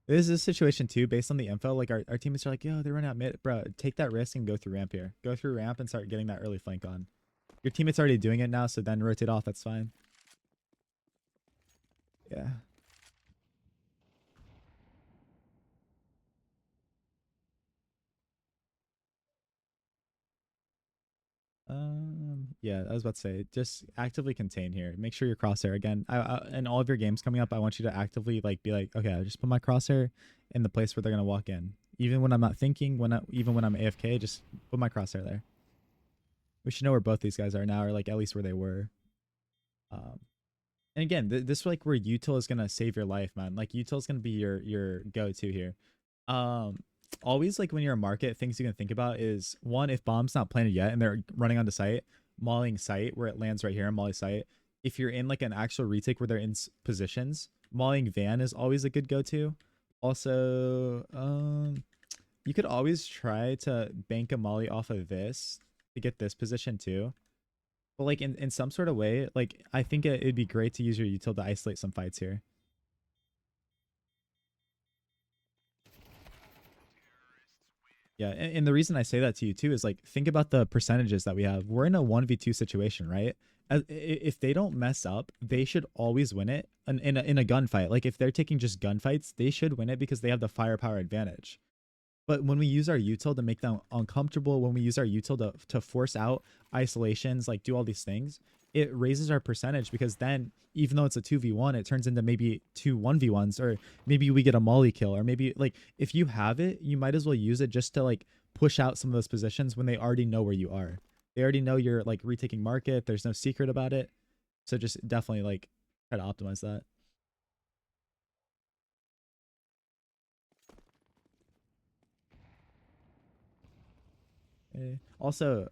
this is a situation too, based on the info. Like our teammates are like, yo, they're running out mid. Bro, take that risk and go through ramp here. Go through ramp and start getting that early flank on. Your teammate's already doing it now, so then rotate off. That's fine. Yeah. Yeah, I was about to say, just actively contain here. Make sure your crosshair again. In all of your games coming up, I want you to actively like be like, okay, I just put my crosshair in the place where they're gonna walk in. Even when I'm not thinking, even when I'm AFK, just put my crosshair there. We should know where both these guys are now, or like at least where they were. Um, and again, this is like where util is gonna save your life, man. Like util is gonna be your go to here. Um, Always like when you're a market, things you can think about is one, if bomb's not planted yet and they're running onto site, mauling site where it lands right here on molly site. If you're in like an actual retake where they're in positions, mauling van is always a good go to. Also, you could always try to bank a molly off of this to get this position too. But like in some sort of way, like I think it'd be great to use your util to isolate some fights here. Yeah, and the reason I say that to you too is like think about the percentages that we have. We're in a 1v2 situation, right? If they don't mess up, they should always win it in a gunfight. Like if they're taking just gunfights, they should win it because they have the firepower advantage. But when we use our util to make them uncomfortable, when we use our util to force out isolations, like do all these things, it raises our percentage because then even though it's a 2v1, it turns into maybe two 1v1s, or maybe we get a molly kill, or maybe like if you have it, you might as well use it just to like push out some of those positions when they already know where you are. They already know you're like retaking market. There's no secret about it. So just definitely like try to optimize that. Also,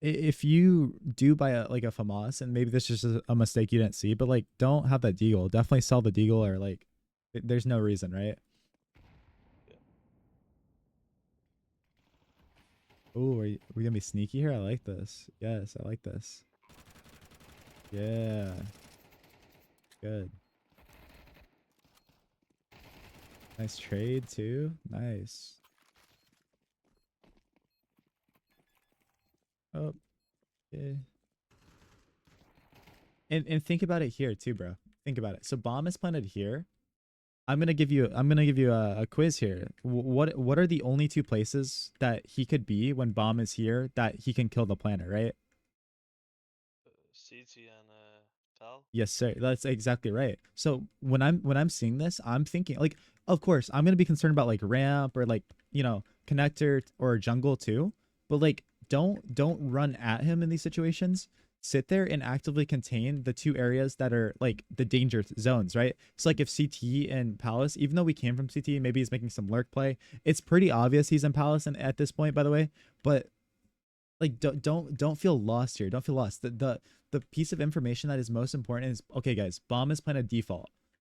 if you do buy a like a FAMAS, and maybe this is just a mistake you didn't see, but like don't have that deagle. Definitely sell the deagle, or like there's no reason, right? Yeah. Oh, are we gonna be sneaky here? I like this. Yes, I like this. Yeah, good. Nice trade too. Nice. Oh, yeah. And think about it here too, bro. Think about it. So bomb is planted here. I'm gonna give you a quiz here. What are the only two places that he could be when bomb is here that he can kill the planet, right? CT and Val. Yes, sir. That's exactly right. So when I'm seeing this, I'm thinking like, of course, I'm gonna be concerned about like ramp or like connector or jungle too. But like, don't run at him in these situations. Sit there and actively contain the two areas that are like the danger zones, right? So like if CT and Palace, even though we came from CT, maybe he's making some lurk play. It's pretty obvious he's in Palace and at this point, by the way. But like don't feel lost here. Don't feel lost. The piece of information that is most important is, okay guys, bomb is planted default.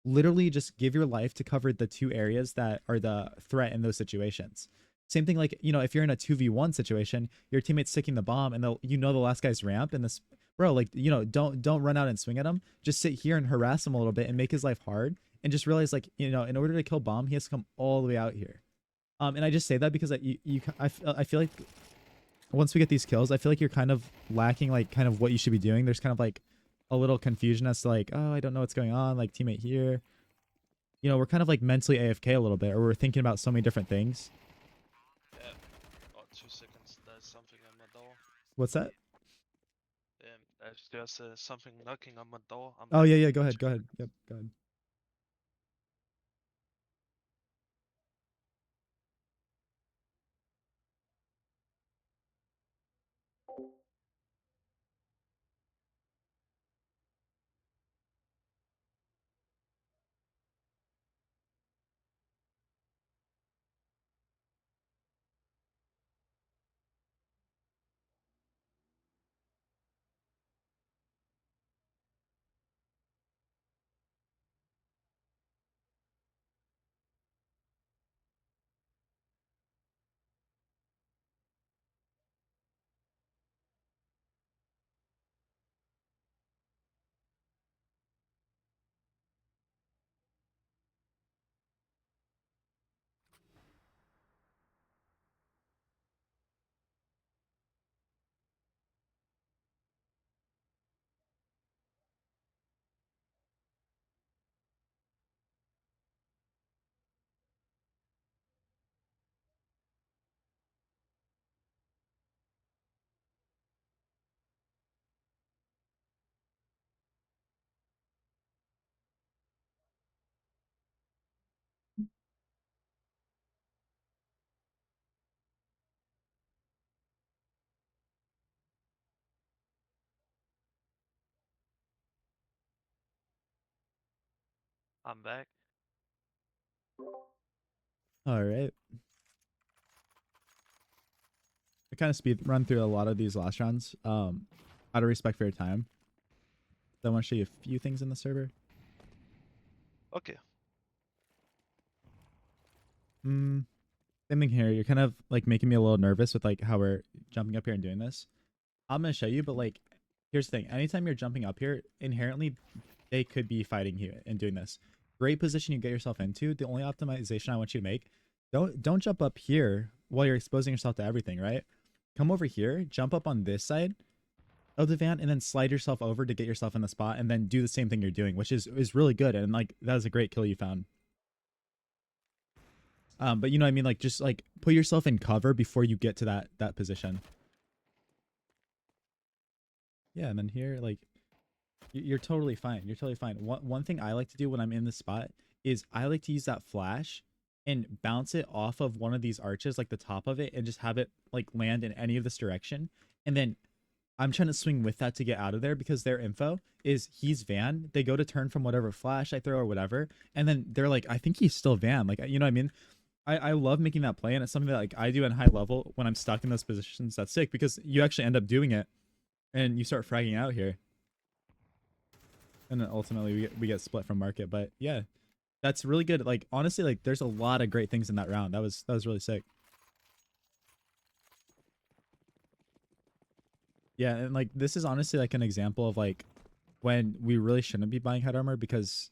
Literally just give your life to cover the two areas that are the threat in those situations. Same thing, like if you're in a 2v1 situation, your teammate's sticking the bomb and the last guy's ramp, and this bro, like don't run out and swing at him. Just sit here and harass him a little bit and make his life hard, and just realize, like, in order to kill bomb, he has to come all the way out here. And I just say that because I feel like once we get these kills, I feel like you're kind of lacking like kind of what you should be doing. There's kind of like a little confusion as to like, oh, I don't know what's going on, like teammate here. We're kind of like mentally AFK a little bit, or we're thinking about so many different things. Yeah. Oh, 2 seconds. There's something on my door. What's that? There's just something knocking on my door. I'm Oh back yeah, in yeah, go ahead, go 2 ahead. seconds. Yep, go ahead. I'm back. All right. I kind of speed run through a lot of these last rounds. Out of respect for your time. So I want to show you a few things in the server. Okay. Same thing here. You're kind of like making me a little nervous with like how we're jumping up here and doing this. I'm gonna show you, but like, here's the thing. Anytime you're jumping up here, inherently, they could be fighting you and doing this. Great position you get yourself into. The only optimization I want you to make, don't jump up here while you're exposing yourself to everything, right? Come over here, jump up on this side of the van, and then slide yourself over to get yourself in the spot, and then do the same thing you're doing, which is really good. And like that is a great kill you found. But you know what I mean? Like just like put yourself in cover before you get to that position. Yeah, and then here, like, you're totally fine. You're totally fine. One thing I like to do when I'm in the spot is I like to use that flash and bounce it off of one of these arches, like the top of it, and just have it like land in any of this direction. And then I'm trying to swing with that to get out of there because their info is he's van. They go to turn from whatever flash I throw or whatever, and then they're like, I think he's still van. Like, you know what I mean? I love making that play, and it's something that like I do in high level when I'm stuck in those positions. That's sick because you actually end up doing it, and you start fragging out here, and then ultimately we get split from market. But yeah, that's really good. Like honestly, like there's a lot of great things in that round. That was really sick. Yeah, and like this is honestly like an example of like when we really shouldn't be buying head armor because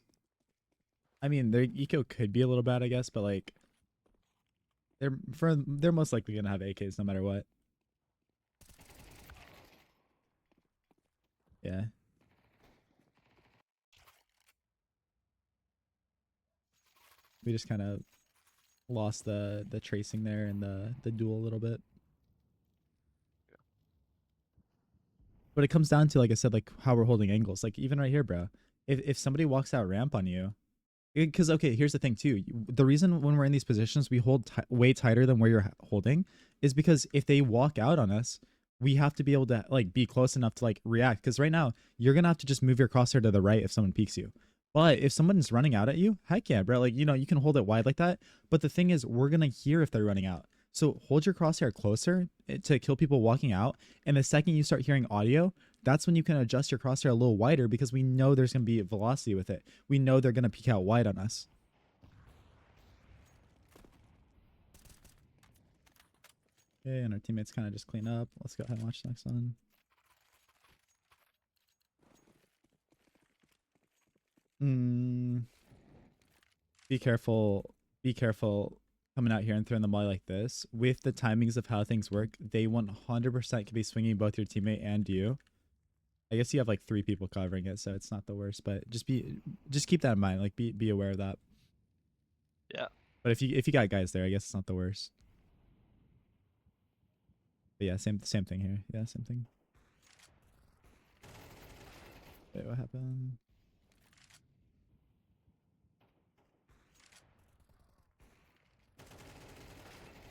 I mean their eco could be a little bad, I guess, but like they're most likely gonna have AKs no matter what. Yeah. We just kind of lost the tracing there and the duel a little bit. But it comes down to, like I said, like how we're holding angles. Like even right here, bro. If somebody walks out ramp on you, because okay, here's the thing too. The reason when we're in these positions we hold way tighter than where you're holding is because if they walk out on us, we have to be able to like be close enough to like react. Because right now you're gonna have to just move your crosshair to the right if someone peeks you. But if someone's running out at you, heck yeah, bro. Like you know you can hold it wide like that. But the thing is, we're gonna hear if they're running out. So hold your crosshair closer to kill people walking out. And the second you start hearing audio, that's when you can adjust your crosshair a little wider because we know there's going to be velocity with it. We know they're going to peek out wide on us. Okay, and our teammates kind of just clean up. Let's go ahead and watch the next one. Be careful. Be careful coming out here and throwing the molly like this. With the timings of how things work, they 100% could be swinging both your teammate and you. I guess you have like 3 people covering it, so it's not the worst. But just keep that in mind. Like be aware of that. Yeah. But if you got guys there, I guess it's not the worst. But yeah, same thing here. Yeah, same thing. Wait, what happened?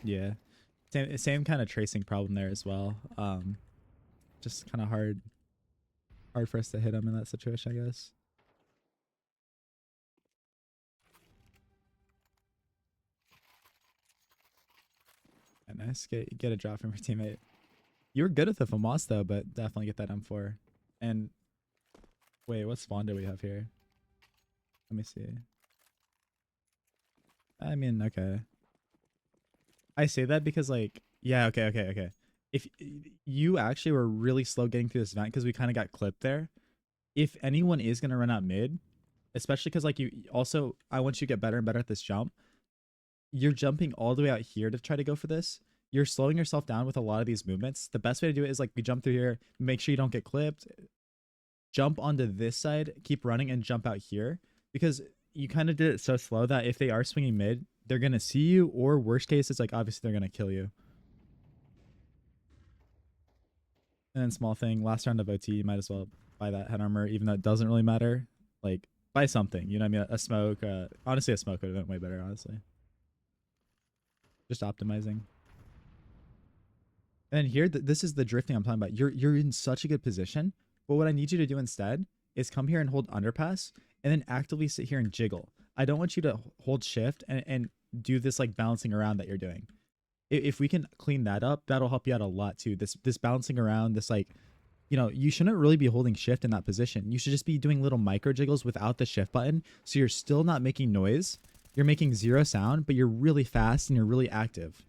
Yeah, same kind of tracing problem there as well. Just kind of hard for us to hit them in that situation, I guess. And nice, get a drop from your teammate. You were good at the FAMAS though, but definitely get that M4. And wait, what spawn do we have here? Let me see. I mean, okay. I say that because like, yeah, okay. If you actually were really slow getting through this event because we kind of got clipped there. If anyone is going to run out mid, especially because like you also, I want you to get better and better at this jump. You're jumping all the way out here to try to go for this. You're slowing yourself down with a lot of these movements. The best way to do it is like we jump through here, make sure you don't get clipped, jump onto this side, keep running and jump out here because you kind of did it so slow that if they are swinging mid, they're going to see you, or worst case, it's like obviously they're going to kill you. And then small thing, last round of OT, you might as well buy that head armor, even though it doesn't really matter. Like buy something, you know what I mean? A smoke, honestly a smoke would have been way better, honestly. Just optimizing. And then here, this is the drifting I'm talking about. You're in such a good position, but what I need you to do instead is come here and hold underpass and then actively sit here and jiggle. I don't want you to hold shift and do this like bouncing around that you're doing. If we can clean that up, that'll help you out a lot too. This bouncing around, this like, you know, you shouldn't really be holding shift in that position. You should just be doing little micro jiggles without the shift button. So you're still not making noise. You're making zero sound, but you're really fast and you're really active.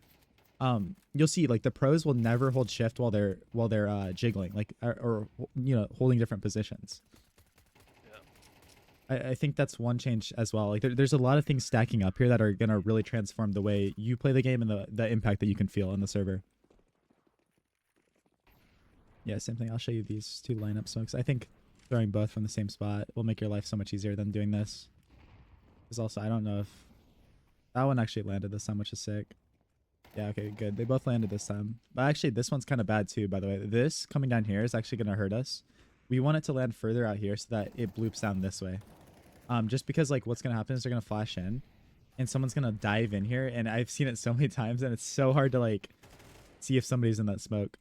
You'll see like the pros will never hold shift while they're jiggling, like or you know, holding different positions. I think that's one change as well. Like there's a lot of things stacking up here that are gonna really transform the way you play the game and the impact that you can feel on the server. Yeah, same thing. I'll show you these two lineup smokes. I think throwing both from the same spot will make your life so much easier than doing this. Because also, I don't know if that one actually landed this time, which is sick. Yeah, okay, good. They both landed this time. But actually, this one's kind of bad too, by the way. This coming down here is actually going to hurt us. We want it to land further out here so that it bloops down this way. Just because like what's going to happen is they're going to flash in and someone's going to dive in here. And I've seen it so many times and it's so hard to like see if somebody's in that smoke.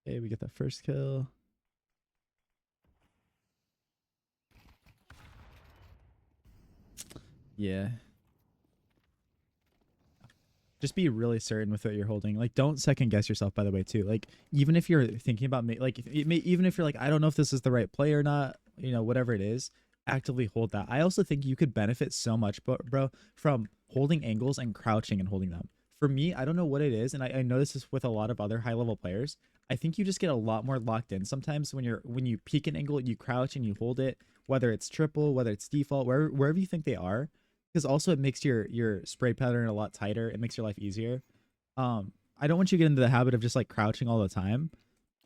Okay, we get that first kill. Yeah. Just be really certain with what you're holding. Like, don't second guess yourself, by the way, too. Like, even if you're thinking about, even if you're like, I don't know if this is the right play or not, you know, whatever it is, actively hold that. I also think you could benefit so much, bro, from holding angles and crouching and holding them. For me, I don't know what it is, and I know this is with a lot of other high-level players. I think you just get a lot more locked in. Sometimes when you peek an angle, you crouch and you hold it, whether it's triple, whether it's default, wherever you think they are, because also it makes your spray pattern a lot tighter. It makes your life easier. I don't want you to get into the habit of just like crouching all the time,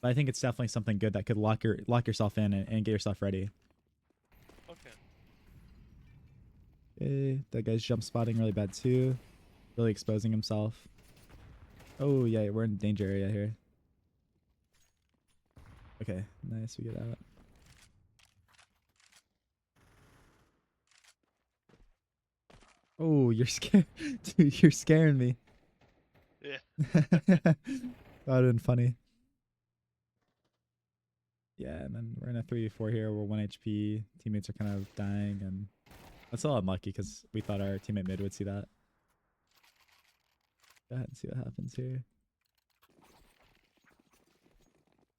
but I think it's definitely something good that could lock yourself in and get yourself ready. Okay. Okay, that guy's jump spotting really bad too, really exposing himself. Oh yeah, we're in danger area here. Okay, nice, we get out. Oh, you're scared. Dude, you're scaring me. Yeah. That would have been funny. Yeah, and then we're in a 3v4 here. We're 1 HP. Teammates are kind of dying, and that's a little unlucky because we thought our teammate mid would see that. Go ahead and see what happens here.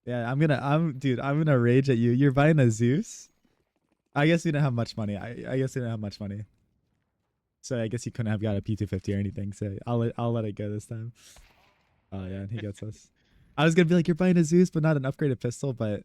Yeah, I'm gonna rage at you. You're buying a Zeus? I guess we didn't have much money. I guess we didn't have much money. So I guess you couldn't have got a P250 or anything. So I'll let it go this time. Oh yeah, and he gets us. I was gonna be like, you're buying a Zeus, but not an upgraded pistol. But